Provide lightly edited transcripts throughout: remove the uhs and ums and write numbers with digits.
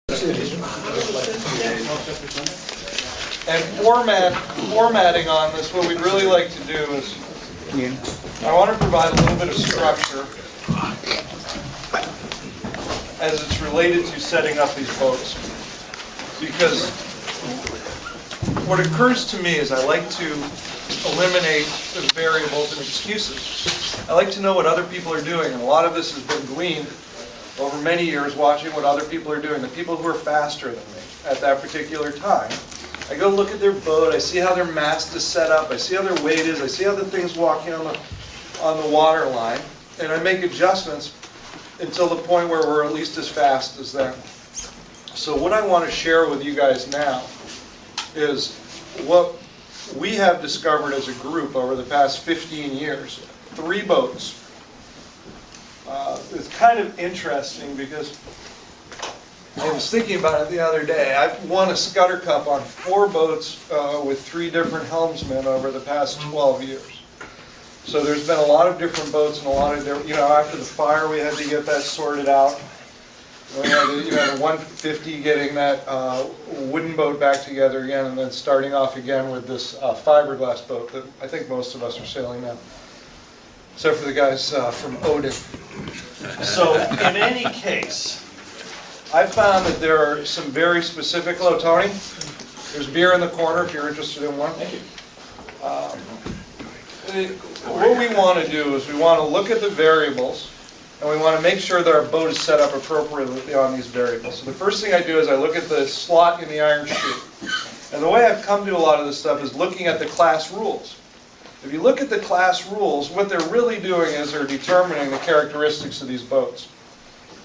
And formatting on this, what we'd really like to do is, I want to provide a little bit of structure as it's related to setting up these boats. Because what occurs to me is I like to eliminate the variables and excuses. I like to know what other people are doing, and a lot of this has been gleaned over many years watching what other people are doing, the people who are faster than me at that particular time. I go look at their boat, I see how their mast is set up, I see how their weight is, I see how the thing's walking on the water line, and I make adjustments until the point where we're at least as fast as them. So what I want to share with you guys now is what we have discovered as a group over the past 15 years. 3 boats. It's kind of interesting because I was thinking about it the other day. I've won a Scudder Cup on 4 boats with 3 different helmsmen over the past 12 years. So there's been a lot of different boats and a lot of different, after the fire we had to get that sorted out. We had the 150 getting that wooden boat back together again, and then starting off again with this fiberglass boat that I think most of us are sailing now, except for the guys from Odin. So in any case, I found that there are some very specific. Hello, Tony. There's beer in the corner if you're interested in one. Thank you. What we want to do is we want to look at the variables, and we want to make sure that our boat is set up appropriately on these variables. So the first thing I do is I look at the slot in the iron chute. And the way I've come to a lot of this stuff is looking at the class rules. If you look at the class rules, what they're really doing is they're determining the characteristics of these boats.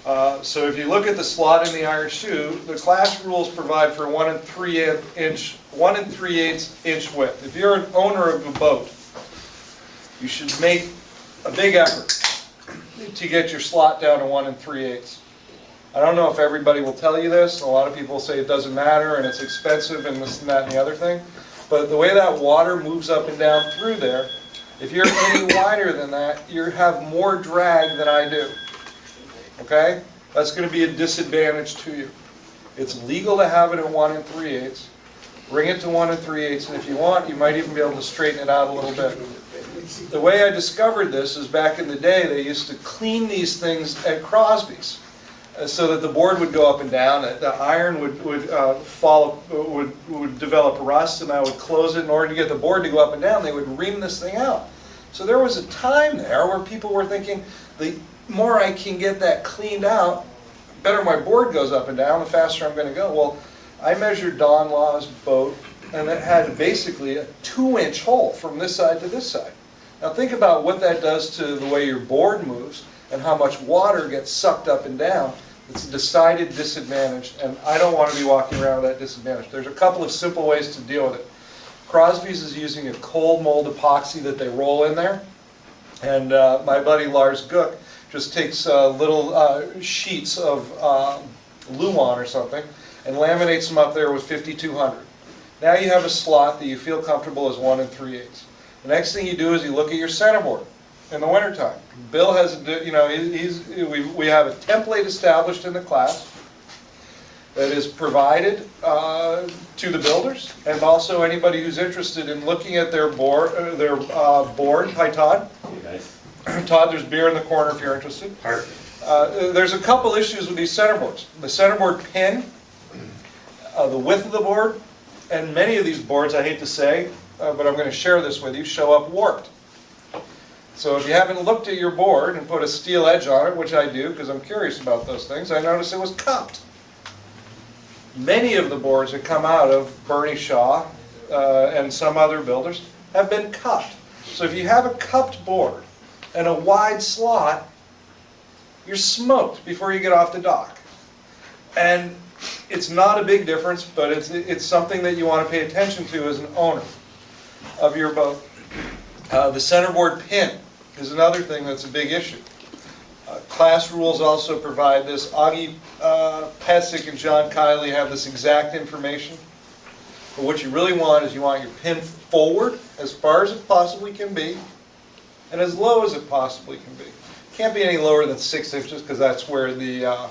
So if you look at the slot in the iron chute, the class rules provide for 1 3/8 inch width. If you're an owner of a boat, you should make a big effort to get your slot down to 1 3/8. I don't know if everybody will tell you this. A lot of people say it doesn't matter and it's expensive and this and that and the other thing. But the way that water moves up and down through there, if you're any wider than that, you have more drag than I do. Okay? That's going to be a disadvantage to you. It's legal to have it at 1 3/8. Bring it to 1 3/8, and if you want, you might even be able to straighten it out a little bit. The way I discovered this is back in the day, they used to clean these things at Crosby's so that the board would go up and down. The iron would develop rust, and I would close it. In order to get the board to go up and down, they would ream this thing out. So there was a time there where people were thinking, the more I can get that cleaned out, the better my board goes up and down, the faster I'm going to go. Well, I measured Don Law's boat, and it had basically a 2-inch hole from this side to this side. Now think about what that does to the way your board moves and how much water gets sucked up and down. It's a decided disadvantage, and I don't want to be walking around with that disadvantage. There's a couple of simple ways to deal with it. Crosby's is using a cold mold epoxy that they roll in there, and my buddy Lars Gook just takes little sheets of Luan or something and laminates them up there with 5200. Now you have a slot that you feel comfortable as 1 3/8. The next thing you do is you look at your centerboard in the wintertime. Bill has, we have a template established in the class that is provided to the builders, and also anybody who's interested in looking at their board. Hi, Todd. Hey, guys. Todd, there's beer in the corner if you're interested. Perfect. There's a couple issues with these centerboards. The centerboard pin, the width of the board, and many of these boards, I hate to say, but I'm going to share this with you, show up warped. So if you haven't looked at your board and put a steel edge on it, which I do because I'm curious about those things, I noticed it was cupped. Many of the boards that come out of Bernie Shaw and some other builders have been cupped. So if you have a cupped board and a wide slot, you're smoked before you get off the dock. And it's not a big difference, but it's something that you want to pay attention to as an owner of your boat. The centerboard pin is another thing that's a big issue. Class rules also provide this. Augie Pesic and John Kiley have this exact information. But what you really want is you want your pin forward as far as it possibly can be and as low as it possibly can be. It can't be any lower than 6 inches because that's where the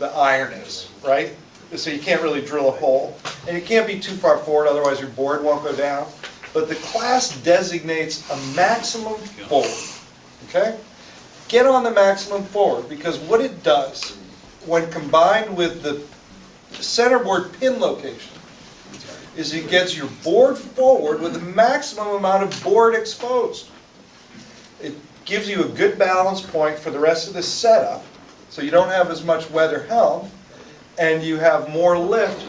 iron is, right? so you can't really drill a hole. And you can't be too far forward, otherwise your board won't go down. But the class designates a maximum forward, okay? Get on the maximum forward, because what it does, when combined with the centerboard pin location, is it gets your board forward with the maximum amount of board exposed. It gives you a good balance point for the rest of the setup, so you don't have as much weather helm, and you have more lift.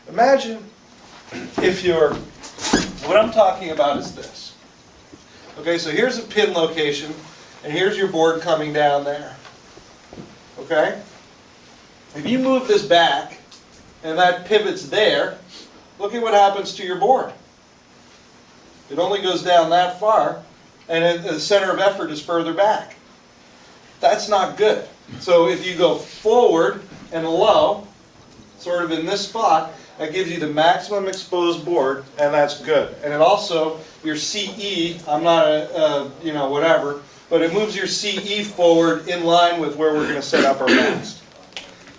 Imagine if you're, what I'm talking about is this. Okay, so here's a pin location, and here's your board coming down there. Okay? If you move this back, and that pivot's there, look at what happens to your board. It only goes down that far, and the center of effort is further back. That's not good. So if you go forward and low, sort of in this spot, that gives you the maximum exposed board, and that's good. And it also, your CE, I'm not a, whatever, but it moves your CE forward in line with where we're going to set up our mast.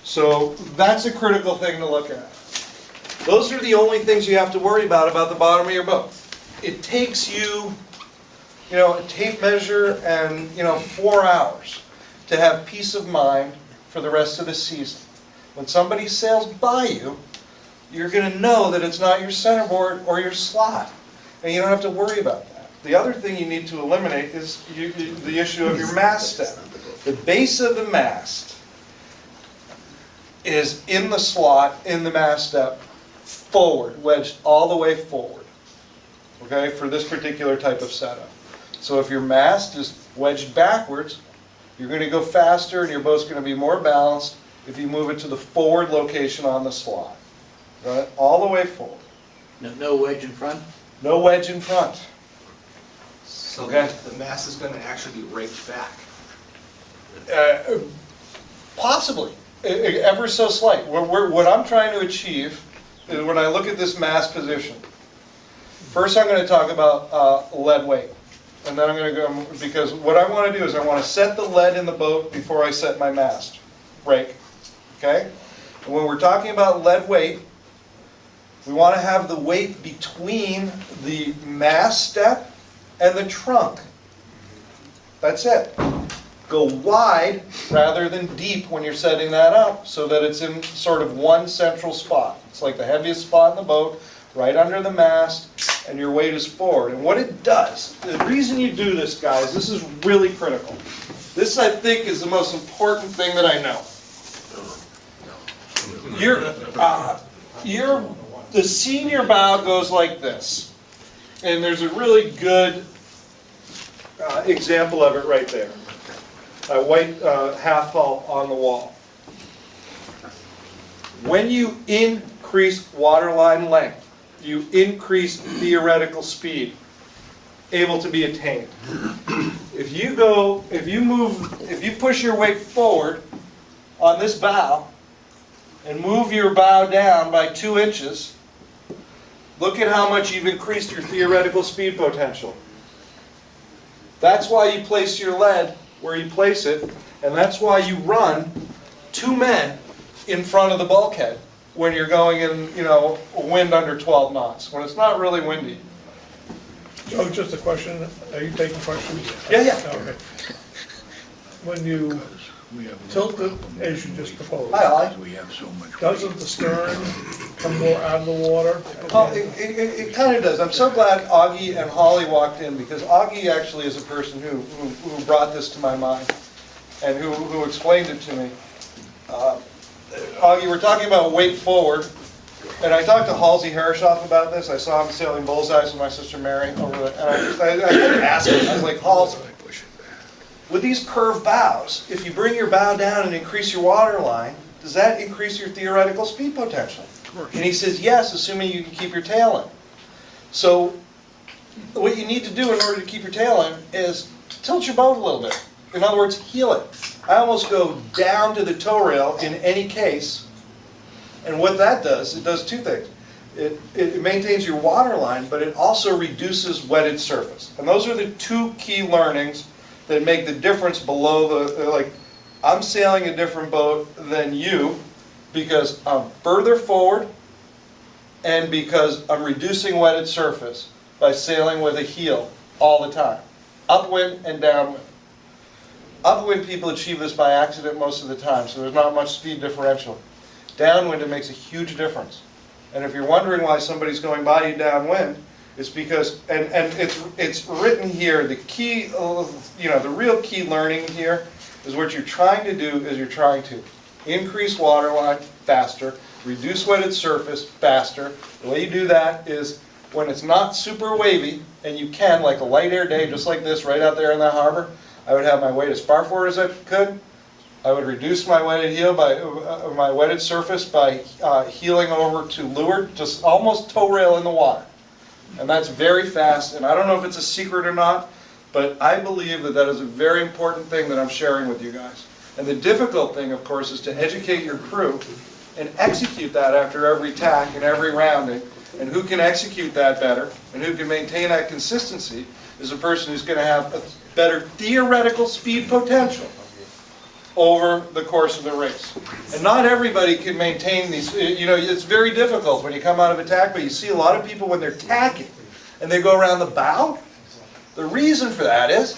So that's a critical thing to look at. Those are the only things you have to worry about the bottom of your boat. It takes you, a tape measure and, 4 hours to have peace of mind for the rest of the season. When somebody sails by you, you're going to know that it's not your centerboard or your slot, and you don't have to worry about that. The other thing you need to eliminate is the issue of your mast step. The base of the mast is in the slot, in the mast step, forward, wedged all the way forward, okay, for this particular type of setup. So if your mast is wedged backwards, you're going to go faster and your boat's going to be more balanced if you move it to the forward location on the slot. Right? All the way forward. No wedge in front? No wedge in front. So Okay. the mast is going to actually be raked back. Possibly. Ever so slight. What I'm trying to achieve is when I look at this mast position, first I'm going to talk about lead weight. And then I'm going to go, because what I want to do is I want to set the lead in the boat before I set my mast rake. Okay? And when we're talking about lead weight, we want to have the weight between the mast step and the trunk. That's it. Go wide rather than deep when you're setting that up so that it's in sort of one central spot. It's like the heaviest spot in the boat, right under the mast, and your weight is forward. And what it does, the reason you do this, guys, this is really critical. This, I think, is the most important thing that I know. The senior bow goes like this. And there's a really good example of it right there. A white half hull on the wall. When you increase waterline length, you increase theoretical speed able to be attained. If you push your weight forward on this bow and move your bow down by 2 inches, look at how much you've increased your theoretical speed potential. That's why you place your lead where you place it, and that's why you run 2 men in front of the bulkhead when you're going in, a wind under 12 knots, when it's not really windy. Oh, just a question. Are you taking questions? Yeah. Okay. When you tilt it as you just proposed, Hi, Ollie. doesn't the stern come more out of the water? Oh, it kind of does. I'm so glad Augie and Holly walked in, because Augie actually is a person who brought this to my mind and who explained it to me. Augie, we're talking about weight forward, and I talked to Halsey Herreshoff about this. I saw him sailing bullseyes with my sister Mary over there, and I asked him, I was like, Halsey, with these curved bows, if you bring your bow down and increase your water line, does that increase your theoretical speed potential? And he says, yes, assuming you can keep your tail in. So what you need to do in order to keep your tail in is tilt your boat a little bit. In other words, heel it. I almost go down to the tow rail in any case. And what that does, it does 2 things. It maintains your water line, but it also reduces wetted surface. And those are the 2 key learnings that make the difference below I'm sailing a different boat than you, because I'm further forward and because I'm reducing wetted surface by sailing with a heel all the time, upwind and downwind. Upwind people achieve this by accident most of the time, so there's not much speed differential. Downwind, it makes a huge difference. And if you're wondering why somebody's going by you downwind, it's because, and it's written here, the key, the real key learning here is what you're trying to do is you're trying to increase waterline faster, reduce wetted surface faster. The way you do that is when it's not super wavy, and you can, like a light air day, just like this, right out there in the harbor, I would have my weight as far forward as I could. I would reduce my wetted heel by my wetted surface by heeling over to leeward, just almost toe rail in the water. And that's very fast, and I don't know if it's a secret or not, but I believe that that is a very important thing that I'm sharing with you guys. And the difficult thing, of course, is to educate your crew and execute that after every tack and every rounding. And who can execute that better and who can maintain that consistency is a person who's going to have a better theoretical speed potential over the course of the race. And not everybody can maintain these, it's very difficult when you come out of a tack, but you see a lot of people when they're tacking and they go around the bow. The reason for that is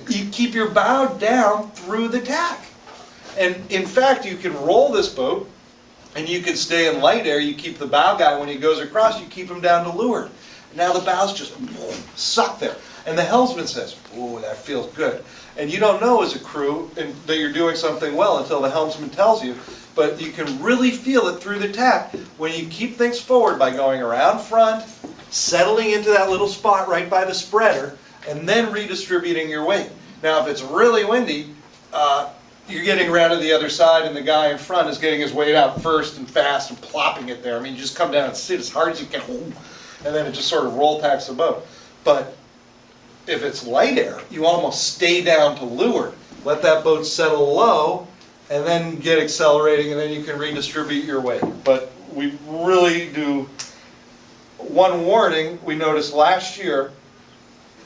you keep your bow down through the tack. And in fact, you can roll this boat and you can stay in light air. You keep the bow guy, when he goes across, you keep him down to leeward. Now the bow's just sucked there. And the helmsman says, "Ooh, that feels good." And you don't know as a crew that you're doing something well until the helmsman tells you. But you can really feel it through the tack when you keep things forward by going around front, settling into that little spot right by the spreader, and then redistributing your weight. Now, if it's really windy, you're getting around to the other side, and the guy in front is getting his weight out first and fast and plopping it there. I mean, you just come down and sit as hard as you can, and then it just sort of roll tacks the boat. But if it's light air, you almost stay down to leeward. Let that boat settle low, and then get accelerating, and then you can redistribute your weight. But we really do. One warning we noticed last year,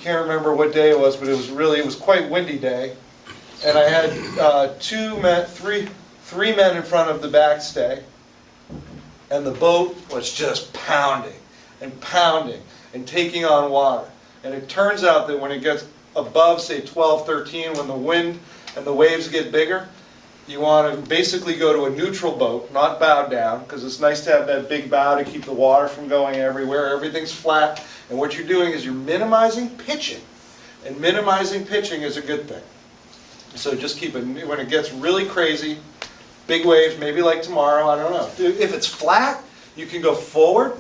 can't remember what day it was, but it was quite windy day. And I had three men in front of the backstay, and the boat was just pounding and taking on water. And it turns out that when it gets above, say, 12, 13, when the wind and the waves get bigger, you want to basically go to a neutral boat, not bowed down, because it's nice to have that big bow to keep the water from going everywhere. Everything's flat. And what you're doing is you're minimizing pitching. And minimizing pitching is a good thing. So just keep it, when it gets really crazy, big waves, maybe like tomorrow, I don't know. If it's flat, you can go forward.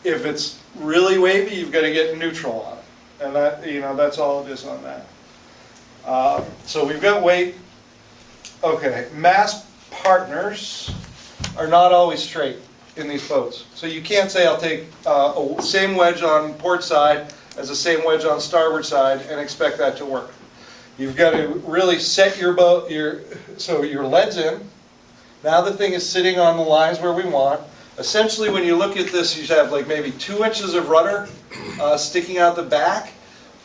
If it's really wavy, you've got to get neutral on it. And that, that's all it is on that. So we've got weight. Okay, mast partners are not always straight in these boats. So you can't say I'll take a same wedge on port side as the same wedge on starboard side and expect that to work. You've got to really set your boat, so your lead's in. Now the thing is sitting on the lines where we want. Essentially, when you look at this, you have like maybe 2 inches of rudder sticking out the back.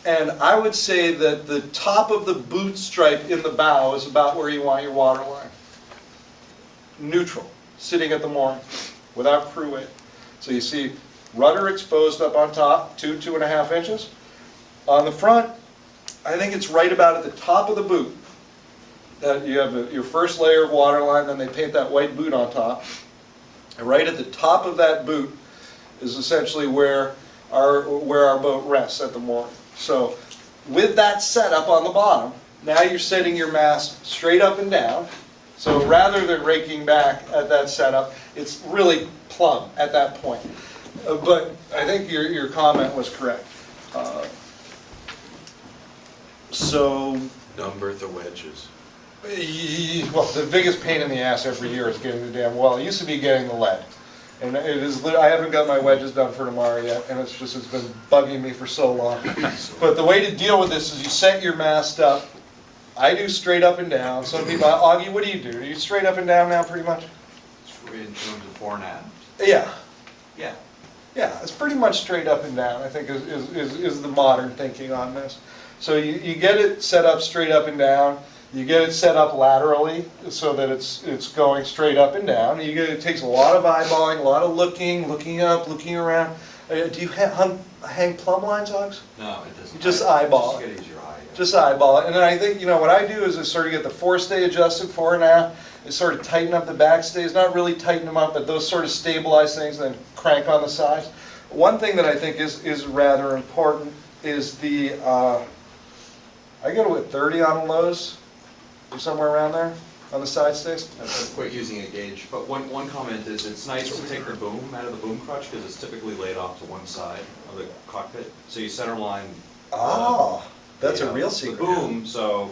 And I would say that the top of the boot stripe in the bow is about where you want your water line. Neutral, sitting at the mooring, without crew weight. So you see rudder exposed up on top, 2.5 inches. On the front, I think it's right about at the top of the boot that you have your first layer of water line, then they paint that white boot on top. And right at the top of that boot is essentially where our boat rests at the mooring. So with that set up on the bottom, now you're setting your mast straight up and down. So rather than raking back at that setup, it's really plumb at that point. But I think your comment was correct. So Non-Bertha wedges. Well, the biggest pain in the ass every year is getting the damn well. It used to be getting the lead. And it is. I haven't got my wedges done for tomorrow yet, and it's been bugging me for so long. But the way to deal with this is you set your mast up. I do straight up and down. Some people, Augie, what do you do? Do you straight up and down now, pretty much? In terms of 4.5. Yeah. Yeah. Yeah, it's pretty much straight up and down, I think, is the modern thinking on this. So you get it set up straight up and down. You get it set up laterally so that it's going straight up and down. It takes a lot of eyeballing, a lot of looking up, looking around. Do you hang plumb lines, Alex? No, it doesn't. You just eyeball Just it. get easier eye. Yeah. Just eyeball it. And then I think, what I do is I sort of get the forestay adjusted, 4.5. I sort of tighten up the backstays, not really tighten them up, but those sort of stabilize things and then crank on the sides. One thing that I think is rather important is the, I go with 30 on the lows, or somewhere around there, on the side stays. I've quit using a gauge, but one comment is it's nice to take the boom out of the boom crutch because it's typically laid off to one side of the cockpit. So you center line. That's a real secret. The boom, so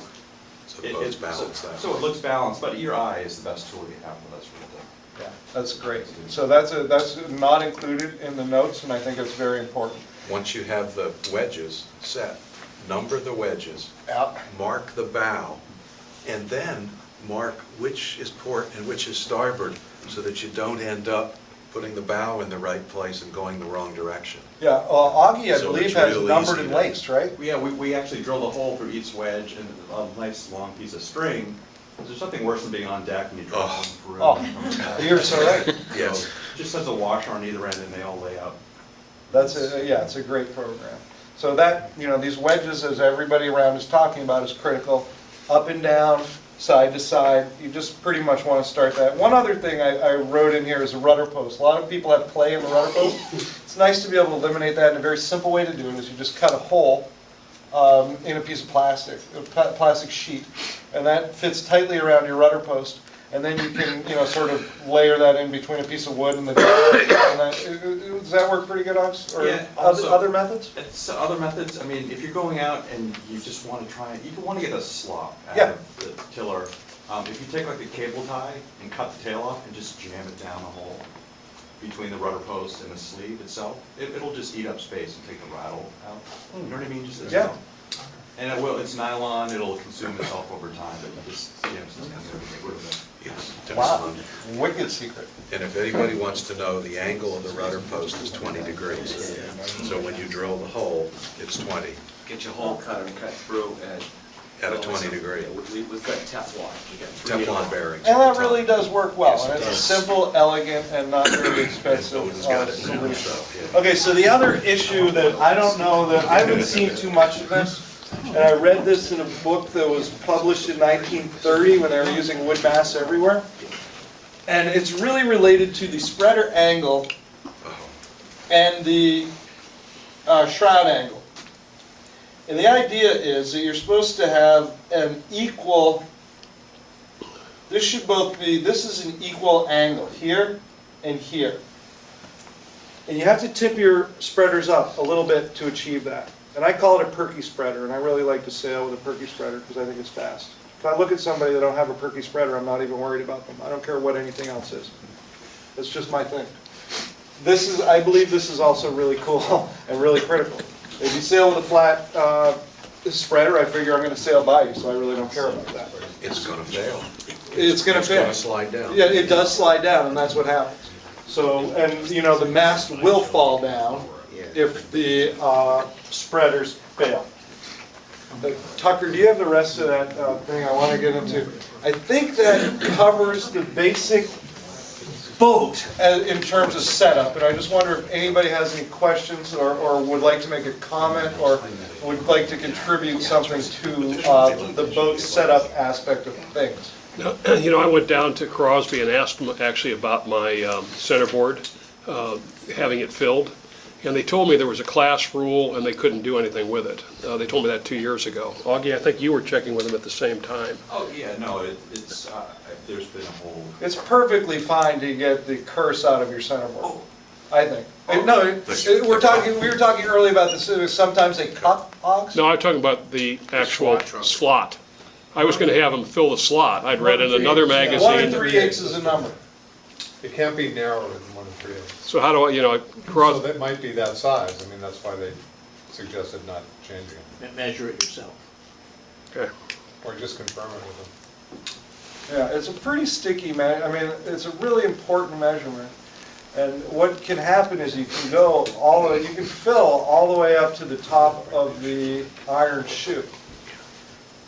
it's balanced out. So it looks balanced, but your eye is the best tool you have with us for the. Yeah, that's great. So that's not included in the notes, and I think it's very important. Once you have the wedges set, number the wedges, Yeah. mark the bow, and then mark which is port and which is starboard, so that you don't end up putting the bow in the right place and going the wrong direction. Yeah, Augie, I So believe, it's has real numbered easy and to- laced, right? Yeah, we actually drilled a hole through each wedge and a nice long piece of string. There's nothing worse than being on deck and you drop one through. Oh, you're so right. Yes. So just has a washer on either end and they all lay out. It's a great program. So that, these wedges, as everybody around is talking about, is critical. Up and down, side to side, you just pretty much want to start that. One other thing I wrote in here is a rudder post. A lot of people have play in the rudder post. It's nice to be able to eliminate that, and a very simple way to do it is you just cut a hole in a piece of plastic, a plastic sheet, and that fits tightly around your rudder post. And then you can, sort of layer that in between a piece of wood and the does that work pretty good, Ox? Or Yeah, other methods? It's other methods. I mean, if you're going out and you just want to try it, you want to get a slop out Yeah. of the tiller. If you take like the cable tie and cut the tail off and just jam it down the hole between the rudder post and the sleeve itself, it'll just eat up space and take the rattle out. You know what I mean? Just Yeah. And it's nylon, it'll consume itself over time, but you just jam some and get rid of it. Yes. Wow, wicked secret. And if anybody wants to know, the angle of the rudder post is 20 degrees. So when you drill the hole, it's 20 Get your hole cutter and cut through at a 20 degree. We've got Teflon. We got Teflon bearings. And at that the really top. does work well, Yes, it and it's a does. simple, elegant, and not very expensive Bowden's got it now, solution. so, yeah. Okay, so the other issue that I don't know, that I haven't seen too much of this, and I read this in a book that was published in 1930 when they were using wood mass everywhere, and it's really related to the spreader angle and the shroud angle. And the idea is that you're supposed to have an equal, this is an equal angle here and here. And you have to tip your spreaders up a little bit to achieve that. And I call it a perky spreader, and I really like to sail with a perky spreader because I think it's fast. If I look at somebody that don't have a perky spreader, I'm not even worried about them. I don't care what anything else is. It's just my thing. I believe this is also really cool and really critical. If you sail with a flat spreader, I figure I'm going to sail by you, so I really don't care about that. It's going to fail. It's going to fail. It's going to slide down. Yeah, it does slide down, and that's what happens. So, and the mast will fall down if the spreaders fail. Tucker, do you have the rest of that thing I want to get into? I think that covers the basic boat in terms of setup, and I just wonder if anybody has any questions or would like to make a comment or would like to contribute something to the boat setup aspect of things. I went down to Crosby and asked them actually about my centerboard, having it filled, and they told me there was a class rule and they couldn't do anything with it. They told me that 2 years ago. Augie, I think you were checking with them at the same time. Oh, yeah, no, it's, there's been a whole. It's perfectly fine to get the curse out of your centerboard, Oh. I think. We were talking earlier about this, sometimes they cut hogs. No, I'm talking about the actual slot. I was going to have them fill the slot. I'd read in another 1 magazine. 3/8 is a number. It can't be narrower than 1 3/8. So how do I, So cross, that might be that size. I mean, that's why they suggested not changing it. Measure it yourself. okay. Or just confirm it with them. Yeah, it's a pretty sticky it's a really important measurement. And what can happen is you can you can fill all the way up to the top of the iron chute.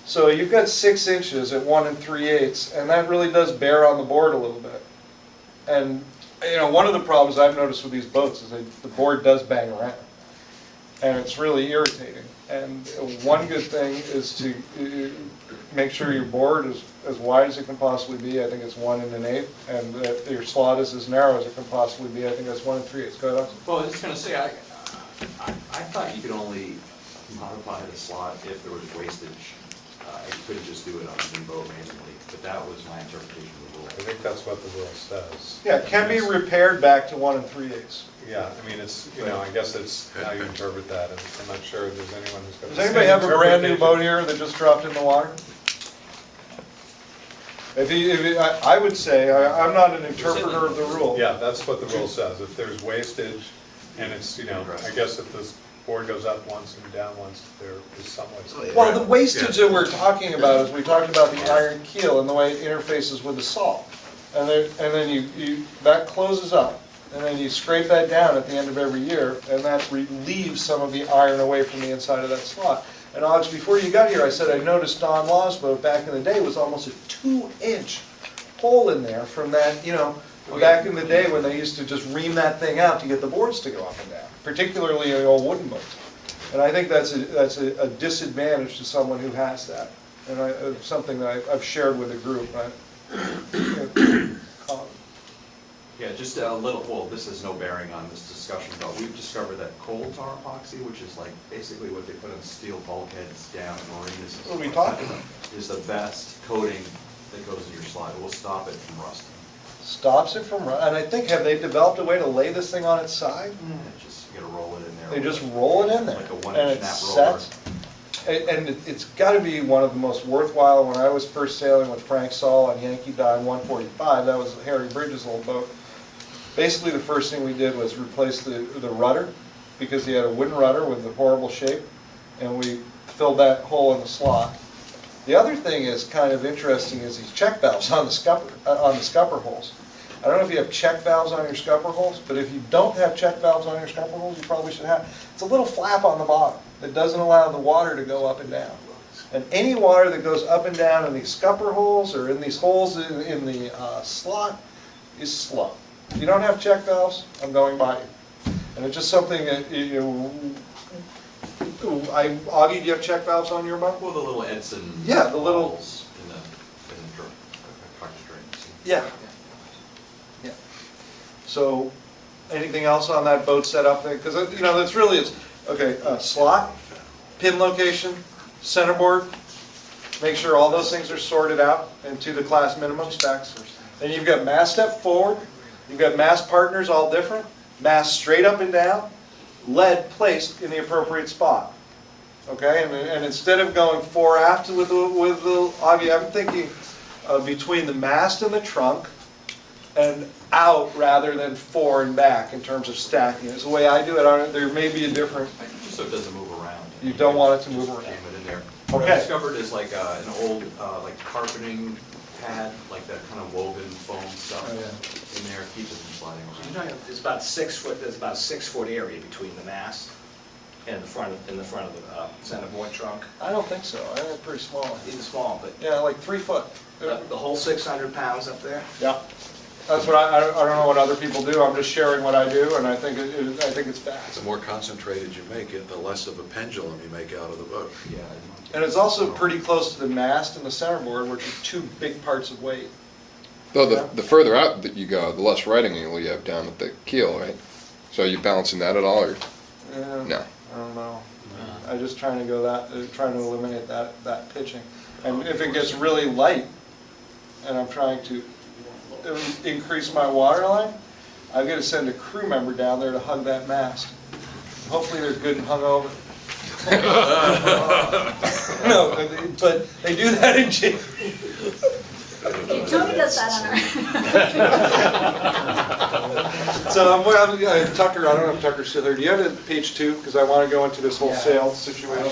So you've got 6 inches at 1 3/8, and that really does bear on the board a little bit. And, one of the problems I've noticed with these boats is that the board does bang around, and it's really irritating. And one good thing is to make sure your board is as wide as it can possibly be. I think it's 1 1/8, and that your slot is as narrow as it can possibly be. I think that's 1 3/8. Go ahead, Austin. Well, I was just gonna say, I thought you could only modify the slot if there was wastage. You couldn't just do it on a new boat manually, but that was my interpretation of the rule. I think that's what the rule says. Yeah, it can be repaired back to 1 3/8. Yeah, I mean, it's, I guess it's how you interpret that, and I'm not sure if there's anyone who's got. Does the anybody same have a brand new interpretation. boat here that just dropped in the water? I would say, I'm not an interpreter of the rule. Yeah, that's what the rule says. If there's wastage, and it's, I guess if this board goes up once and down once, there is some wastage. Well, the wastage that we're talking about is we talked about the iron keel and the way it interfaces with the salt. And then you that closes up, and then you scrape that down at the end of every year, and that relieves some of the iron away from the inside of that slot. And Alex, before you got here, I said I noticed Don Law's boat back in the day was almost a 2-inch hole in there from that, back in the day when they used to just ream that thing out to get the boards to go up and down, particularly in old wooden boats. And I think that's a disadvantage to someone who has that, and something that I've shared with the group. Yeah, just a little, well, this has no bearing on this discussion, but we've discovered that coal tar epoxy, which is like basically what they put on steel bulkheads down in marinas. What are we talking about? Is the best coating that goes in your slot. It will stop it from rusting. Stops it from running. And I think, have they developed a way to lay this thing on its side? Just, you gotta roll it in there. They just roll it in there. Like a And 1-inch it's nap roller. set. And it's got to be one of the most worthwhile. When I was first sailing with Frank Saul on Yankee Dive 145, that was Harry Bridges' old boat. Basically, the first thing we did was replace the rudder, because he had a wooden rudder with a horrible shape, and we filled that hole in the slot. The other thing is kind of interesting is these check valves on the scupper holes. I don't know if you have check valves on your scupper holes, but if you don't have check valves on your scupper holes, you probably should have. It's a little flap on the bottom that doesn't allow the water to go up and down. And any water that goes up and down in these scupper holes or in these holes in the slot is slow. If you don't have check valves, I'm going by you. And it's just something that, Augie, do you have check valves on your boat? Well, the little Edson. Yeah, the little- balls in the cartridge drains. Yeah. Yeah. So, anything else on that boat setup thing? Because, that's really, okay, slot, pin location, centerboard, make sure all those things are sorted out into the class minimum specs. Then you've got mast step forward, you've got mast partners all different, mast straight up and down, lead placed in the appropriate spot. Okay, and instead of going fore aft with the Augie, I'm thinking between the mast and the trunk, and out rather than fore and back in terms of stacking. It's the way I do it. There may be a different. Just so it doesn't move around. You don't want it to move Just around. jam it in there. What Okay. I discovered is like an old like carpeting pad, like that kind of woven foam stuff Oh, yeah. in there, keeps it from sliding You're around. talking, it's about 6 foot, there's about a 6-foot area between the mast and the front of the centerboard trunk. I don't think so. I think it's pretty small. Even small, but Yeah, like 3 foot. the whole 600 pounds up there. Yeah. That's what I don't know what other people do. I'm just sharing what I do, and I think it's fast. The more concentrated you make it, the less of a pendulum you make out of the boat. Yeah. And it's also pretty close to the mast and the centerboard, which are 2 big parts of weight. Though the further out that you go, the less right angle you have down at the keel, right? So are you balancing that at all, or Yeah, no? I don't know. I'm just trying to eliminate that pitching. And if it gets really light, and I'm trying to increase my water line, I've got to send a crew member down there to hug that mast. Hopefully they're good and hungover. No, but they do that in jail. Tony does that on our. So Tucker, I don't know if Tucker's still here. Do you have it page 2? Because I want to go into this whole sales situation.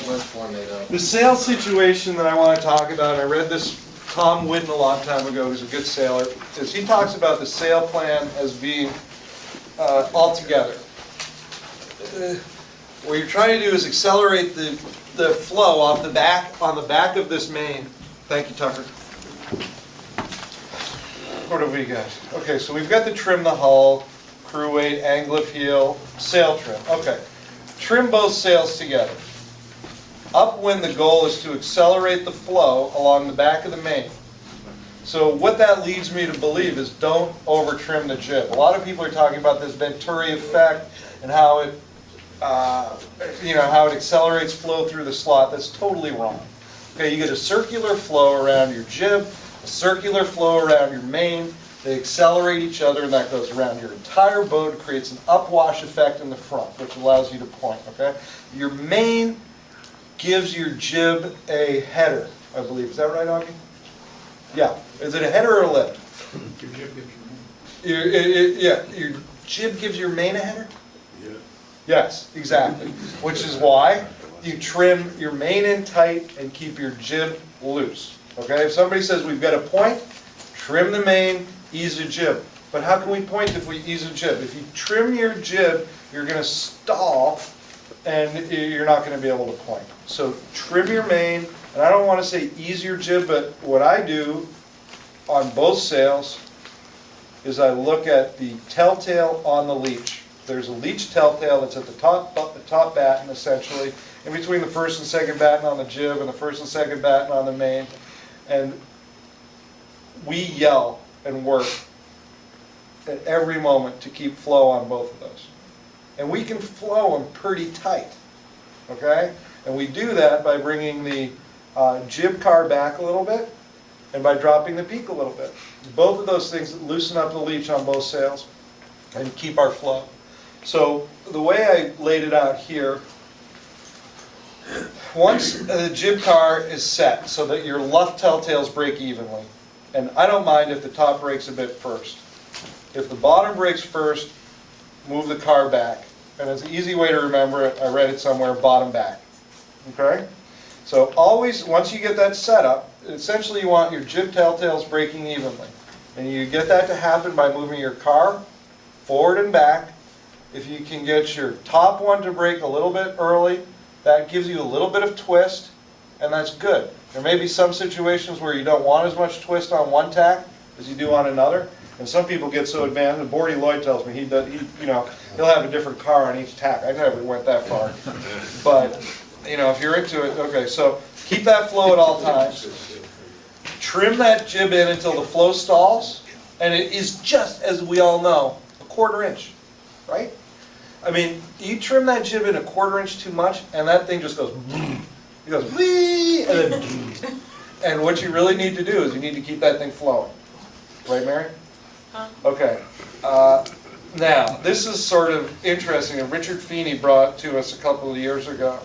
The sales situation that I want to talk about, and I read this Tom Whidden a long time ago, who's a good sailor, is he talks about the sail plan as being all together. what you're trying to do is accelerate the flow off the back, on the back of this main. Thank you, Tucker. What have we got? Okay, so we've got the trim the hull, crew weight, angle of heel, sail trim. Okay, trim both sails together. Upwind, the goal is to accelerate the flow along the back of the main. So what that leads me to believe is don't over trim the jib. A lot of people are talking about this Venturi effect and how it, how it accelerates flow through the slot. That's totally wrong. Okay, you get a circular flow around your jib, a circular flow around your main. They accelerate each other, and that goes around your entire boat. It creates an upwash effect in the front, which allows you to point. Okay, your main gives your jib a header, I believe. Is that right, Augie? Yeah. Is it a header or a lift? Your jib gives your main. Your jib gives your main a header? Yeah. Yes, exactly. Which is why you trim your main in tight and keep your jib loose. Okay? If somebody says we've got a point, trim the main, ease the jib. But how can we point if we ease the jib? If you trim your jib, you're going to stall and you're not going to be able to point. So trim your main, and I don't want to say ease your jib, but what I do on both sails is I look at the telltale on the leech. There's a leech telltale that's at the top batten, essentially, in between the first and second batten on the jib and the first and second batten on the main. And we yell and work at every moment to keep flow on both of those. And we can flow them pretty tight, okay? And we do that by bringing the jib car back a little bit and by dropping the peak a little bit. Both of those things loosen up the leech on both sails and keep our flow. So the way I laid it out here, once the jib car is set so that your luff telltales break evenly, and I don't mind if the top breaks a bit first. If the bottom breaks first, move the car back. And it's an easy way to remember it. I read it somewhere, bottom back. Okay? So always, once you get that set up, essentially you want your jib telltales breaking evenly. And you get that to happen by moving your car forward and back. If you can get your top one to break a little bit early, that gives you a little bit of twist, and that's good. There may be some situations where you don't want as much twist on one tack as you do on another. And some people get so advanced, and Bordy Lloyd tells me he'll have a different car on each tack. I never went that far. But, if you're into it, okay, so keep that flow at all times. Trim that jib in until the flow stalls, and it is just, as we all know, a 1/4 inch, right? I mean, you trim that jib in a 1/4 inch too much, and that thing just goes, it goes, wee, and then, and what you really need to do is you need to keep that thing flowing. Right, Mary? Okay. Now, this is sort of interesting, and Richard Feeney brought to us a couple of years ago.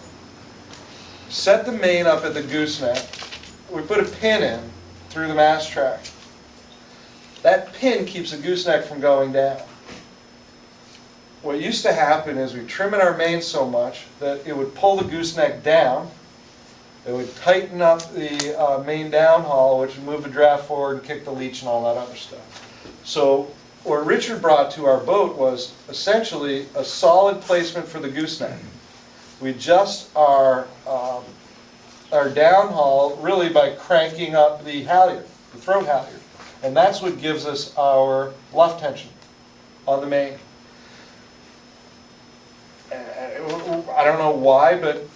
Set the main up at the gooseneck. We put a pin in through the mast track. That pin keeps the gooseneck from going down. What used to happen is we trim in our main so much that it would pull the gooseneck down. It would tighten up the main downhaul, which would move the draft forward and kick the leech and all that other stuff. So what Richard brought to our boat was essentially a solid placement for the gooseneck. We adjust our downhaul really by cranking up the halyard, the throat halyard. And that's what gives us our luff tension on the main. I don't know why, but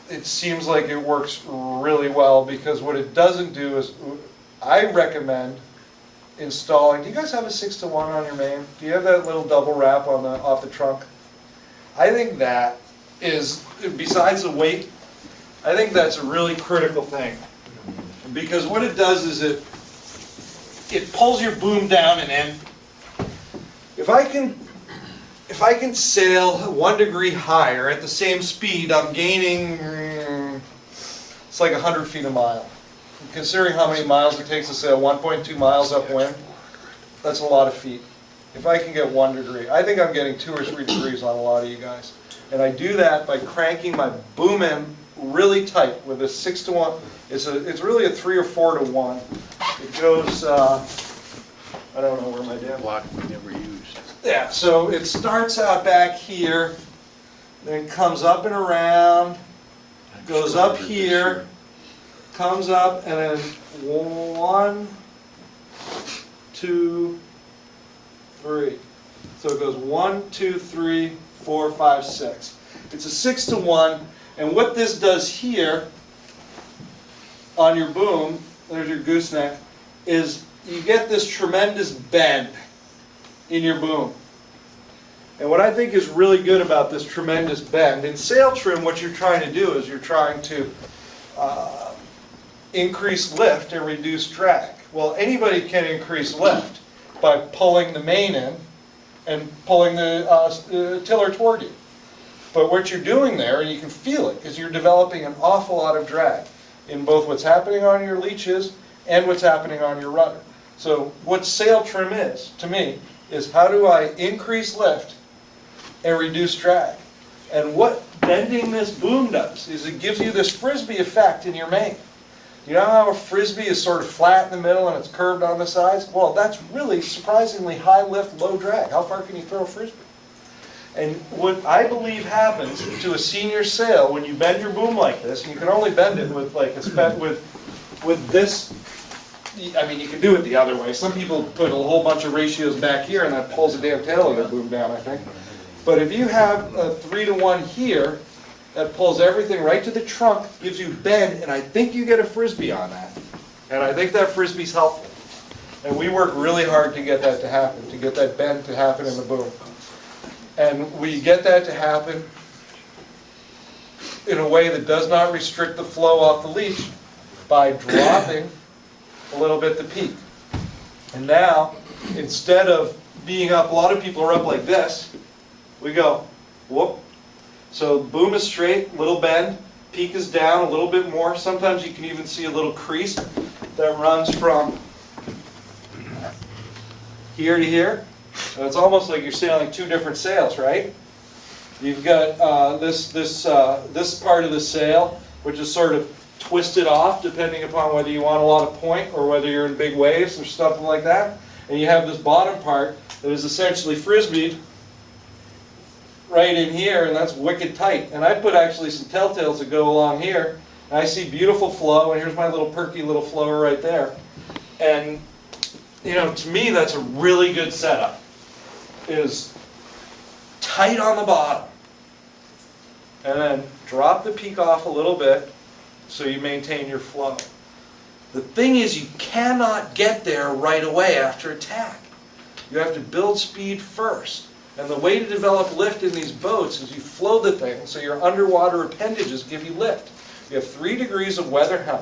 it seems like it works really well, because what it doesn't do is, I recommend installing, do you guys have a 6-to-1 on your main? Do you have that little double wrap on off the trunk? I think that is, besides the weight, I think that's a really critical thing. Because what it does is it pulls your boom down and in. If I can sail 1 degree higher at the same speed, I'm gaining, it's like 100 feet a mile. Considering how many miles it takes to sail 1.2 miles upwind, that's a lot of feet. If I can get 1 degree, I think I'm getting 2 or 3 degrees on a lot of you guys. And I do that by cranking my boom in really tight with a 6-to-1. It's really a 3 or 4-to-1. It goes, I don't know where my damn Block we never used. Yeah, so it starts out back here, then comes up and around, goes up here, comes up, and then 1, 2, 3. So it goes 1, 2, 3, 4, 5, 6. It's a 6 to 1, and what this does here on your boom, there's your gooseneck, is you get this tremendous bend in your boom. And what I think is really good about this tremendous bend, in sail trim what you're trying to do is you're trying to increase lift and reduce drag. Well, anybody can increase lift by pulling the main in and pulling the tiller toward you. But what you're doing there, and you can feel it, is you're developing an awful lot of drag in both what's happening on your leaches and what's happening on your rudder. So what sail trim is, to me, is how do I increase lift and reduce drag? And what bending this boom does is it gives you this frisbee effect in your main. You know how a frisbee is sort of flat in the middle and it's curved on the sides? Well, that's really surprisingly high lift, low drag. How far can you throw a frisbee? And what I believe happens to a senior sail when you bend your boom like this, and you can only bend it with like with this. I mean, you can do it the other way. Some people put a whole bunch of ratios back here, and that pulls the damn tail of the boom down, I think. But if you have a 3 to 1 here, that pulls everything right to the trunk, gives you bend, and I think you get a frisbee on that. And I think that frisbee's helpful. And we work really hard to get that to happen, to get that bend to happen in the boom. And we get that to happen in a way that does not restrict the flow off the leash by dropping a little bit the peak. And now, instead of being up, a lot of people are up like this, we go, whoop. So boom is straight, little bend, peak is down a little bit more. Sometimes you can even see a little crease that runs from here to here. And it's almost like you're sailing 2 different sails, right? You've got this part of the sail, which is sort of twisted off depending upon whether you want a lot of point or whether you're in big waves or something like that. And you have this bottom part that is essentially frisbeed right in here, and that's wicked tight. And I put actually some telltales that go along here, and I see beautiful flow, and here's my little perky little flower right there. And, you know, to me that's a really good setup, is tight on the bottom, and then drop the peak off a little bit so you maintain your flow. The thing is, you cannot get there right away after attack. You have to build speed first. And the way to develop lift in these boats is you flow the thing so your underwater appendages give you lift. You have 3 degrees of weather helm.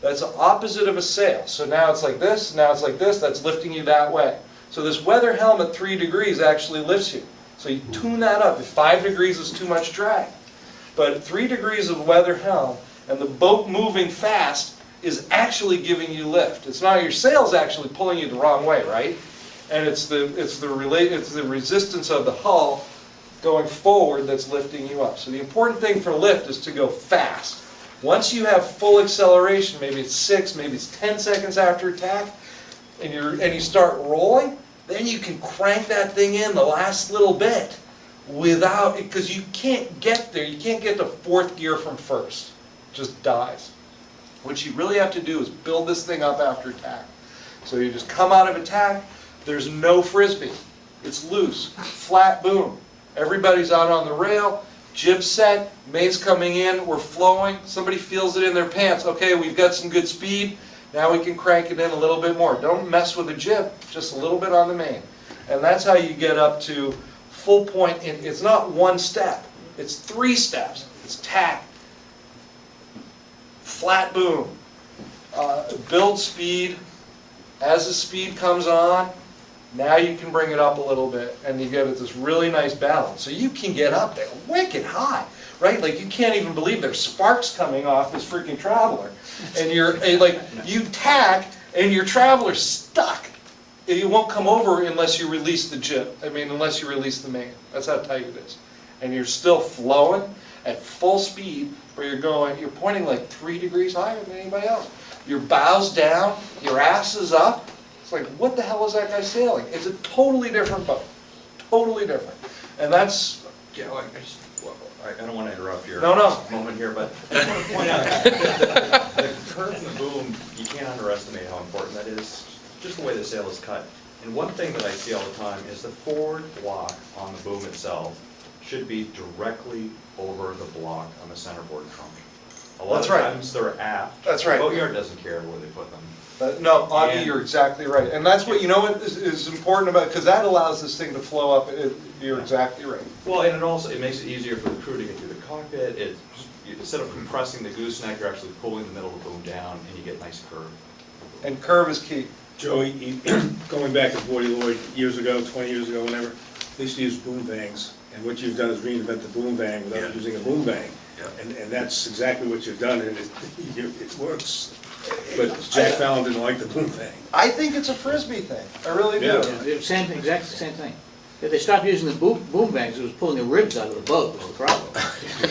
That's the opposite of a sail. So now it's like this, now it's like this, that's lifting you that way. So this weather helm at 3 degrees actually lifts you. So you tune that up. If 5 degrees is too much drag. But at 3 degrees of weather helm and the boat moving fast is actually giving you lift. It's not your sail's actually pulling you the wrong way, right? And it's the resistance of the hull going forward that's lifting you up. So the important thing for lift is to go fast. Once you have full acceleration, maybe it's 6, maybe it's 10 seconds after attack, and you start rolling, then you can crank that thing in the last little bit without, because you can't get there. You can't get to 4th gear from 1st. It just dies. What you really have to do is build this thing up after attack. So you just come out of attack. There's no frisbee. It's loose, flat boom. Everybody's out on the rail, jib set, main's coming in, we're flowing. Somebody feels it in their pants. Okay, we've got some good speed. Now we can crank it in a little bit more. Don't mess with the jib, just a little bit on the main. And that's how you get up to full point. It's not 1 step, it's 3 steps. It's tack, flat boom, build speed. As the speed comes on, now you can bring it up a little bit, and you get this really nice balance. So you can get up there wicked high, right? Like you can't even believe there's sparks coming off this freaking Traveler. And you tack, and your Traveler's stuck. It won't come over unless you release the jib. Unless you release the main. That's how tight it is. And you're still flowing at full speed, where you're pointing like 3 degrees higher than anybody else. Your bow's down, your ass is up. It's like, what the hell is that guy sailing? It's a totally different boat. Totally different. And that's Yeah, well, I don't want to interrupt your No. moment here, but I just want to point out that the curve and the boom, you can't underestimate how important that is, just the way the sail is cut. And one thing that I see all the time is the forward block on the boom itself should be directly over the block on the centerboard trunk. A lot That's of right. times they're aft. That's right. Boatyard doesn't care where they put them. No, Augie, And- you're exactly right. And that's what, you know what is important about, because that allows this thing to flow up. You're exactly right. Well, and it makes it easier for the crew to get through the cockpit. Instead of compressing the gooseneck, you're actually pulling the middle of the boom down, and you get nice curve. And curve is key. Joey, going back to Boydie Lloyd years ago, 20 years ago, whenever, they used to use boom bangs, and what you've done is reinvent the boom bang without Yeah. using a boom bang. Yeah. And that's exactly what you've done, and it works. But Jack Fallon didn't like the boom bang. I think it's a Frisbee thing. I really do. Yeah. Same, exactly the same thing. If they stopped using the boom bangs, it was pulling the ribs out of the boat was the problem.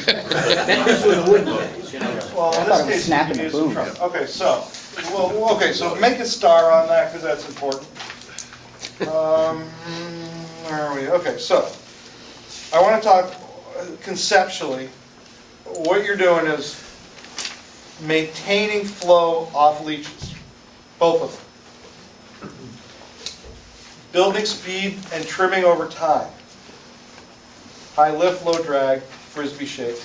Then it's doing the wooden bangs, you know. Well, in I thought it this was case, you snapping can the use the boom. trunk. Okay, so make a star on that because that's important. Where are we? Okay, so I want to talk conceptually. What you're doing is maintaining flow off leaches, both of them. Building speed and trimming over time. High lift, low drag, Frisbee shape.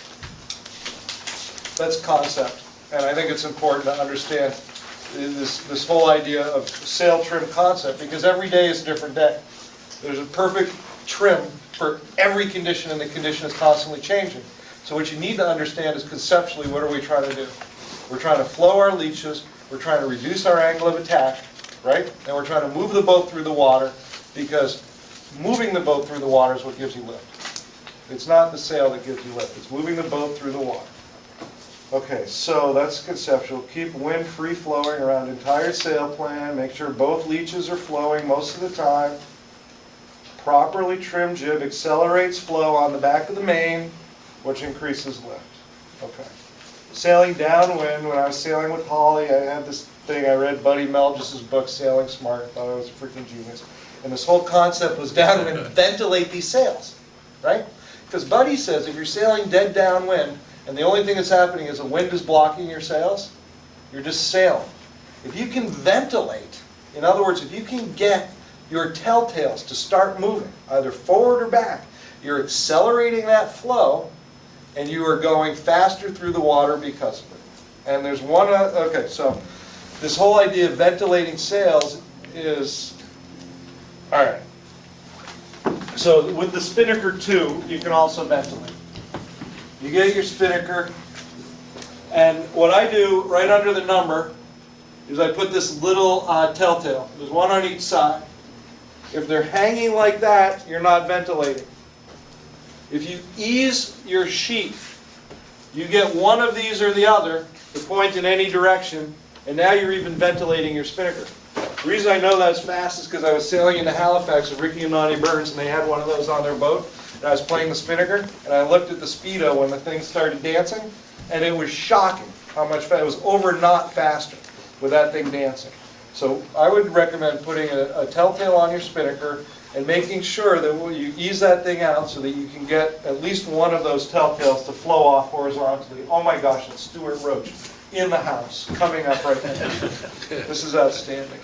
That's concept, and I think it's important to understand this whole idea of sail trim concept, because every day is a different day. There's a perfect trim for every condition, and the condition is constantly changing. So what you need to understand is conceptually, what are we trying to do? We're trying to flow our leaches, we're trying to reduce our angle of attack, right? And we're trying to move the boat through the water, because moving the boat through the water is what gives you lift. It's not the sail that gives you lift, it's moving the boat through the water. Okay, so that's conceptual. Keep wind free flowing around entire sail plan, make sure both leaches are flowing most of the time. Properly trimmed jib accelerates flow on the back of the main, which increases lift. Okay. Sailing downwind, when I was sailing with Holly, I had this thing, I read Buddy Melgis's book, Sailing Smart, thought I was a freaking genius. And this whole concept was downwind, ventilate these sails, right? Because Buddy says if you're sailing dead downwind, and the only thing that's happening is the wind is blocking your sails, you're just sailing. If you can ventilate, in other words, if you can get your telltales to start moving, either forward or back, you're accelerating that flow, and you are going faster through the water because of it. And there's one, okay, so this whole idea of ventilating sails is, all right. So with the spinnaker 2, you can also ventilate. You get your spinnaker, and what I do right under the number is I put this little telltale. There's one on each side. If they're hanging like that, you're not ventilating. If you ease your sheet, you get one of these or the other to point in any direction, and now you're even ventilating your spinnaker. The reason I know that's fast is because I was sailing into Halifax with Ricky and Lonnie Burns, and they had one of those on their boat, and I was playing the spinnaker, and I looked at the speedo when the thing started dancing, and it was shocking how much faster. It was over knot faster with that thing dancing. So I would recommend putting a telltale on your spinnaker and making sure that you ease that thing out so that you can get at least one of those telltales to flow off horizontally. Oh my gosh, it's Stuart Roach in the house, coming up right now. This is outstanding.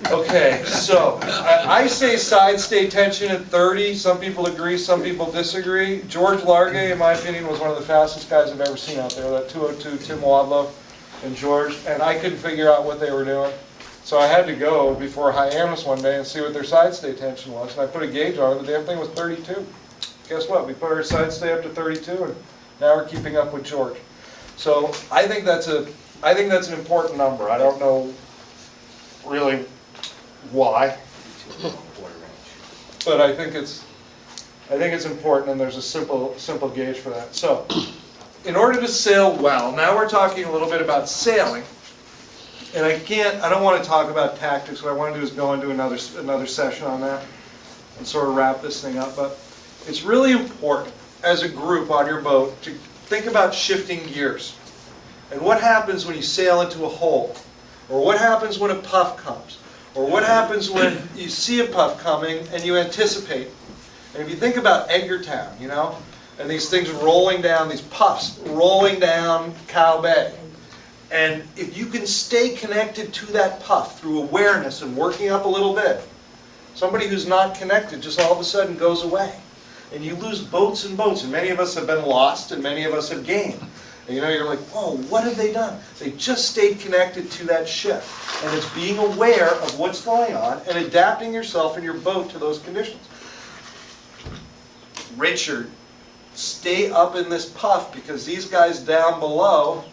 Okay, so I say side stay tension at 30. Some people agree, some people disagree. George Largay, in my opinion, was one of the fastest guys I've ever seen out there. That 202, Tim Wadlow and George, and I couldn't figure out what they were doing. So I had to go before Hyannis one day and see what their side stay tension was, and I put a gauge on it. The damn thing was 32. Guess what? We put our side stay up to 32, and now we're keeping up with George. So I think that's an important number. I don't know really why, but I think it's important, and there's a simple gauge for that. So in order to sail well, now we're talking a little bit about sailing. And I don't want to talk about tactics. What I want to do is go into another session on that and sort of wrap this thing up. But it's really important as a group on your boat to think about shifting gears. And what happens when you sail into a hole? Or what happens when a puff comes? Or what happens when you see a puff coming and you anticipate? And if you think about Edgartown, you know, and these things rolling down, these puffs rolling down Cow Bay, and if you can stay connected to that puff through awareness and working up a little bit, somebody who's not connected just all of a sudden goes away. And you lose boats and boats, and many of us have been lost, and many of us have gained. And you know, you're like, whoa, what have they done? They just stayed connected to that ship. And it's being aware of what's going on and adapting yourself and your boat to those conditions. Richard, stay up in this puff because these guys down below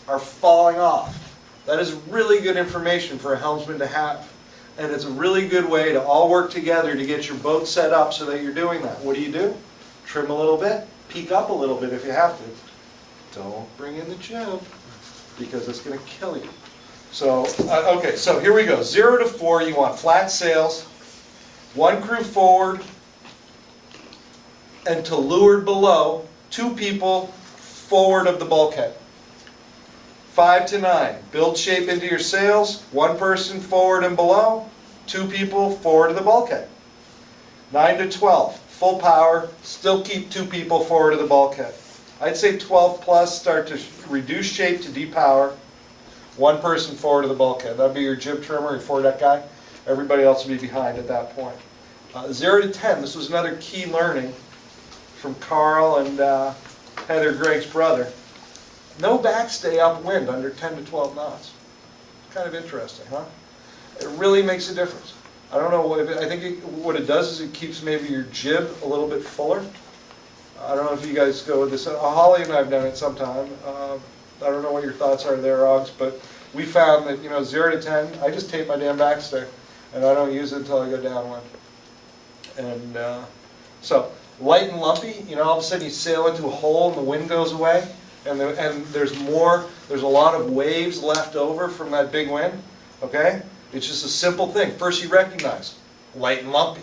are falling off. That is really good information for a helmsman to have. And it's a really good way to all work together to get your boat set up so that you're doing that. What do? Trim a little bit, peak up a little bit if you have to. Don't bring in the jib because it's going to kill you. So, okay, so here we go. 0 to 4, you want flat sails, 1 crew forward, and to leeward below, 2 people forward of the bulkhead. 5 to 9, build shape into your sails, 1 person forward and below, 2 people forward of the bulkhead. 9 to 12, full power, still keep 2 people forward of the bulkhead. I'd say 12 plus, start to reduce shape to depower, 1 person forward of the bulkhead. That'd be your jib trimmer, your foredeck guy. Everybody else would be behind at that point. 0 to 10, this was another key learning from Carl and Heather Gregg's brother. No backstay upwind under 10 to 12 knots. Kind of interesting, huh? It really makes a difference. I don't know, I think what it does is it keeps maybe your jib a little bit fuller. I don't know if you guys go with this. Holly and I have done it sometime. I don't know what your thoughts are there, Oggs, but we found that, you know, 0 to 10, I just tape my damn backstay, and I don't use it until I go downwind. And so, light and lumpy, you know, all of a sudden you sail into a hole and the wind goes away. And there's a lot of waves left over from that big wind, okay? It's just a simple thing. First you recognize, light and lumpy.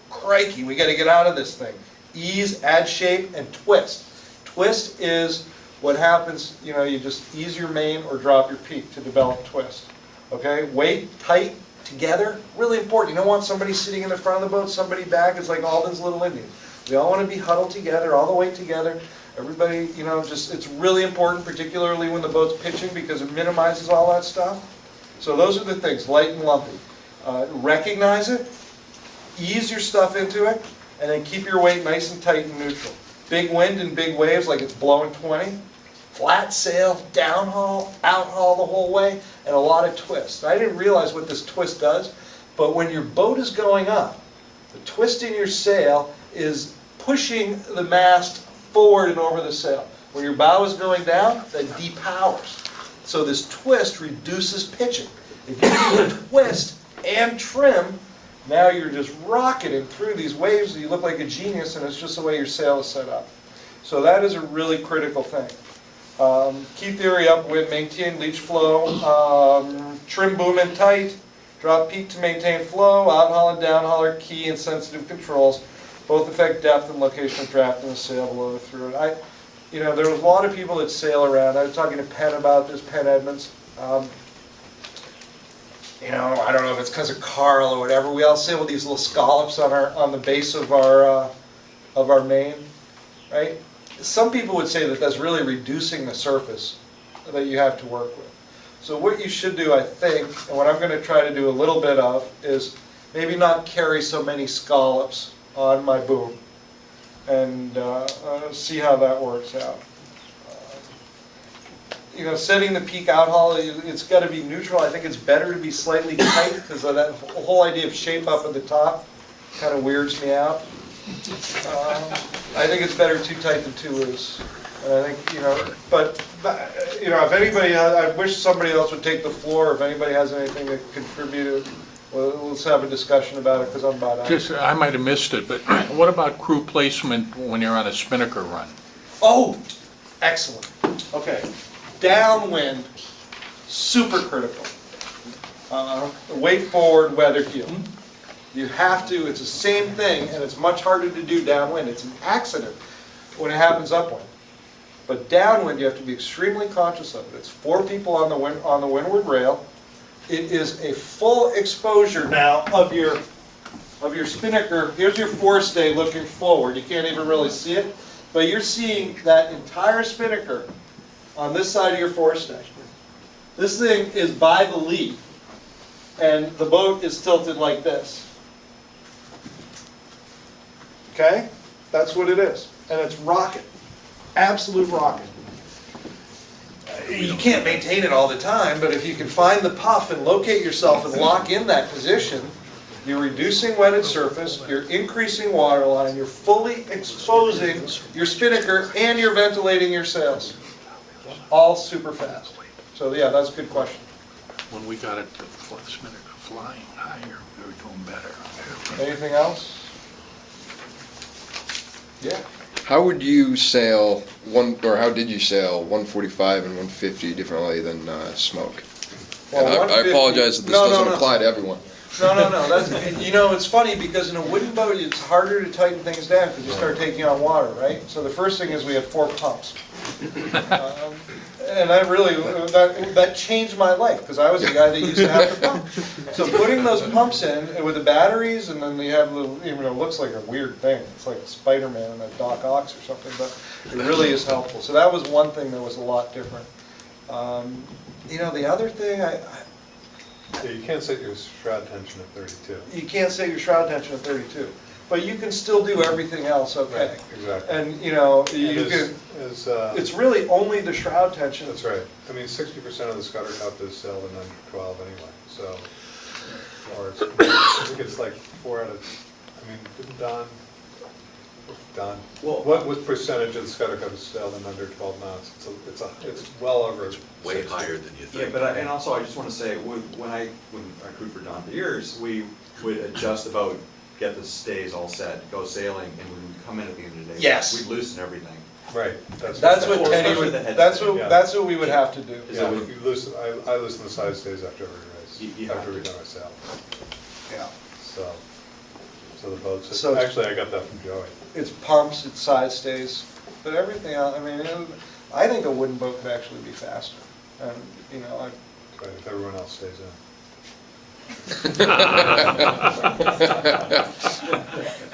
Crikey, we got to get out of this thing. Ease, add shape, and twist. Twist is what happens, you know, you just ease your main or drop your peak to develop twist, okay? Weight, tight, together, really important. You don't want somebody sitting in the front of the boat, somebody back. It's like Alden's Little Indians. We all want to be huddled together, all the way together. Everybody, you know, just, it's really important, particularly when the boat's pitching, because it minimizes all that stuff. So those are the things, light and lumpy. Recognize it, ease your stuff into it, and then keep your weight nice and tight and neutral. Big wind and big waves like it's blowing 20. Flat sail, downhaul, outhaul the whole way, and a lot of twist. I didn't realize what this twist does, but when your boat is going up, the twist in your sail is pushing the mast forward and over the sail. When your bow is going down, that depowers. So this twist reduces pitching. If you do a twist and trim, now you're just rocketing through these waves and you look like a genius, and it's just the way your sail is set up. So that is a really critical thing. Key theory upwind, maintain leach flow, trim boom and tight, drop peak to maintain flow, outhaul and downhaul are key and sensitive controls. Both affect depth and location of draft in the sail below through it. You know, there was a lot of people that sail around. I was talking to Penn about this, Penn Edmonds. You know, I don't know if it's because of Carl or whatever. We all sail with these little scallops on the base of our main, right? Some people would say that that's really reducing the surface that you have to work with. So what you should do, I think, and what I'm going to try to do a little bit of, is maybe not carry so many scallops on my boom, and see how that works out. You know, setting the peak outhaul, it's got to be neutral. I think it's better to be slightly tight because of that whole idea of shape up at the top kind of weirds me out. I think it's better too tight than too loose. And I think, you know, but you know, if anybody, I wish somebody else would take the floor. If anybody has anything to contribute, well, let's have a discussion about it because I'm about out. Just, I might have missed it, but what about crew placement when you're on a spinnaker run? Oh, excellent. Okay, downwind, super critical. Weight forward, weather keel. You have to, it's the same thing, and it's much harder to do downwind. It's an accident when it happens upwind. But downwind, you have to be extremely conscious of it. It's 4 people on the windward rail. It is a full exposure now of your of your spinnaker. Here's your forestay looking forward. You can't even really see it, but you're seeing that entire spinnaker on this side of your forestay. This thing is by the lee, and the boat is tilted like this. Okay? That's what it is. And it's rocking. Absolute rocking. You can't maintain it all the time, but if you can find the puff and locate yourself and lock in that position, you're reducing wetted surface, you're increasing water line, you're fully exposing your spinnaker, and you're ventilating your sails. All super fast. So yeah, that's a good question. When we got it, the spinnaker flying higher, we were doing better. Anything else? Yeah. How would you sail how did you sail 145 and 150 differently than smoke? Well, And I 150 apologize that this doesn't apply to everyone. No. That's, it's funny because in a wooden boat, it's harder to tighten things down because you start taking on water, right? So the first thing is we have 4 pumps. And I really, that changed my life because I was a guy that used to have the pump. So putting those pumps in with the batteries, and then you have little, it looks like a weird thing. It's like Spider-Man and a Doc Ock or something, but it really is helpful. So that was one thing that was a lot different. The other thing, Yeah, you can't set your shroud tension at 32. you can't set your shroud tension at 32, but you can still do everything else okay. Right, exactly. And it's really only the shroud tension. That's right. I mean, 60% of the Scudder Cup is sailed in under 12 anyway, so, or it's, I think it's like 4 out of, didn't Don, what percentage of the Scudder Cup is sailed in under 12 knots? It's well over. It's way higher than you think. Yeah, but and also I just want to say, when I crewed for Don for years, we would adjust the boat, get the stays all set, go sailing, and when we come in at the end of the day, Yes. we'd loosen everything. Right. That's what Penny would. That's what we would have to do. Yeah, you loosen, I loosen the side stays after every race, after we've done our sail. Yeah. So the boats, So- actually I got that from Joey. It's pumps, it's side stays, but everything else. I think a wooden boat could actually be faster. And Right, if everyone else stays in.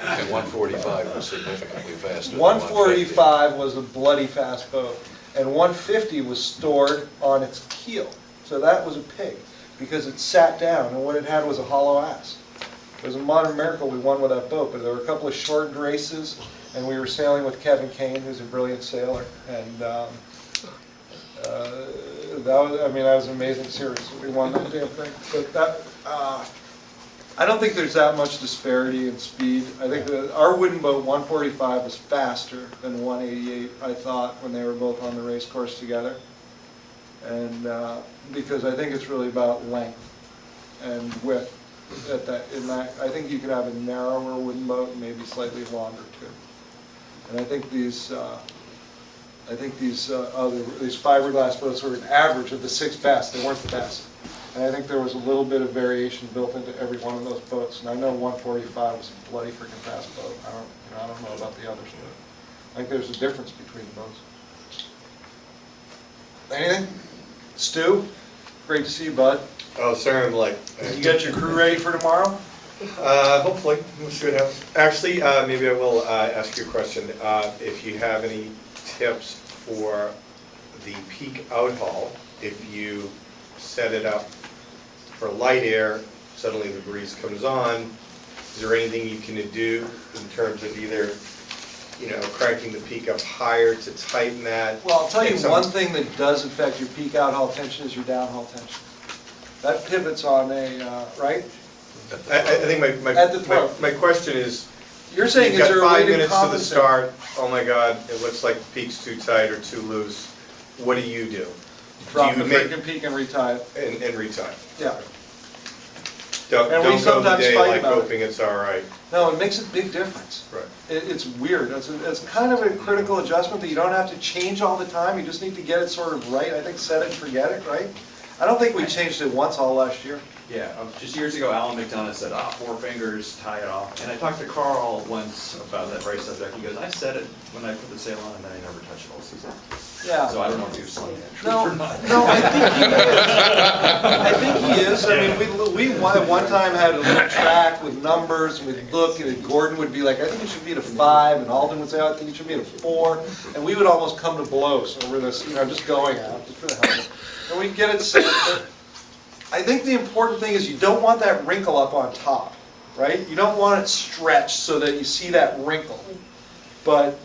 And 145 was significantly faster than 145 was a bloody fast boat, and 150 was stored on its keel. So that was a pig because it sat down, and what it had was a hollow ass. It was a modern miracle we won with that boat, but there were a couple of shortened races, and we were sailing with Kevin Kane, who's a brilliant sailor, and that was an amazing series. We won that damn thing. But I don't think there's that much disparity in speed. I think that our wooden boat 145 was faster than 188. I thought when they were both on the race course together, and because I think it's really about length and width. I think you could have a narrower wooden boat and maybe slightly longer too. And I think these fiberglass boats were an average of the 6 best. They weren't the best. And I think there was a little bit of variation built into every one of those boats. And I know 145 was a bloody freaking fast boat. I don't know about the others, but I think there's a difference between the boats. Anything? Stu? Great to see you, bud. Oh, certainly. You got your crew ready for tomorrow? Hopefully, we'll see what happens. Actually, maybe I will ask you a question. If you have any tips for the peak outhaul, if you set it up for light air, suddenly the breeze comes on, is there anything you can do in terms of either, cranking the peak up higher to tighten that? Well, I'll tell you one thing that does affect your peak outhaul tension is your downhaul tension. That pivots on right? I think my question is, you're saying, you've is got there a way 5 to minutes to the compensate? start, oh my God, it looks like the peak's too tight or too loose. What do you do? Drop Do the you make- freaking peak and retie it. And retie? Yeah. Don't And we go the sometimes day fight like about it. hoping it's all right. No, it makes a big difference. Right. It's weird. It's kind of a critical adjustment that you don't have to change all the time. You just need to get it sort of right. I think set it and forget it, right? I don't think we changed it once all last year. Yeah, just years ago, Alan McDonough said, 4 fingers, tie it off. And I talked to Carl once about that very subject. He goes, I said it when I put the sail on, and then I never touched it all season. Yeah. So I don't know if he was slinging it No, or not. no, I think he is. I think he is. I mean, we at one time had a little track with numbers, and we'd look, and Gordon would be like, I think it should be at a 5, and Alden would say, I think it should be at a 4, and we would almost come to blows over this, just going out, just for the hell of it. And we'd get it set, but I think the important thing is you don't want that wrinkle up on top, right? You don't want it stretched so that you see that wrinkle. But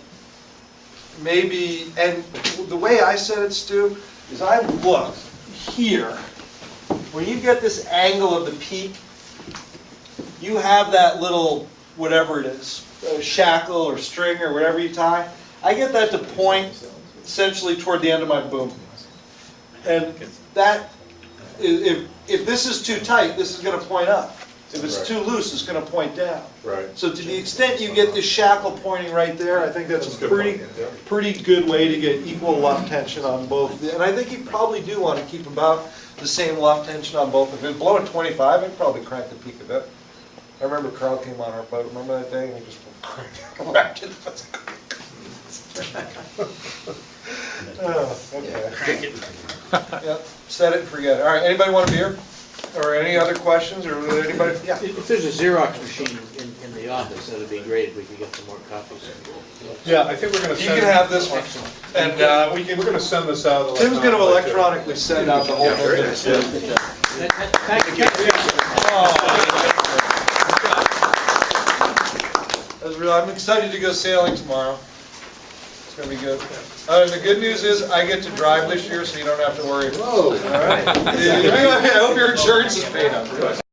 maybe, and the way I said it, Stu, is I look here. When you get this angle of the peak, you have that little, whatever it is, shackle or string or whatever you tie. I get that to point essentially toward the end of my boom. And that, if this is too tight, this is going to point up. If it's too loose, it's going to point down. Right. So to the extent you get the shackle pointing right there, I think that's a pretty good way to get equal luff tension on both. And I think you probably do want to keep about the same luff tension on both. If it's blowing 25, I'd probably crank the peak a bit. I remember Carl came on our boat. Remember that day? And he just cranked it. Oh, okay. Yep, set it and forget it. All right, anybody want a beer? Or any other questions, or anybody? Yeah. If there's a Xerox machine in the office, that'd be great if we could get some more copies. Yeah, I think we're gonna You send. can have this one, and We're gonna send this out. Tim's going to electronically send out the whole thing. Thank you. I'm excited to go sailing tomorrow. It's going to be good. The good news is I get to drive this year, so you don't have to worry. Whoa. All right. I hope your insurance is paid up.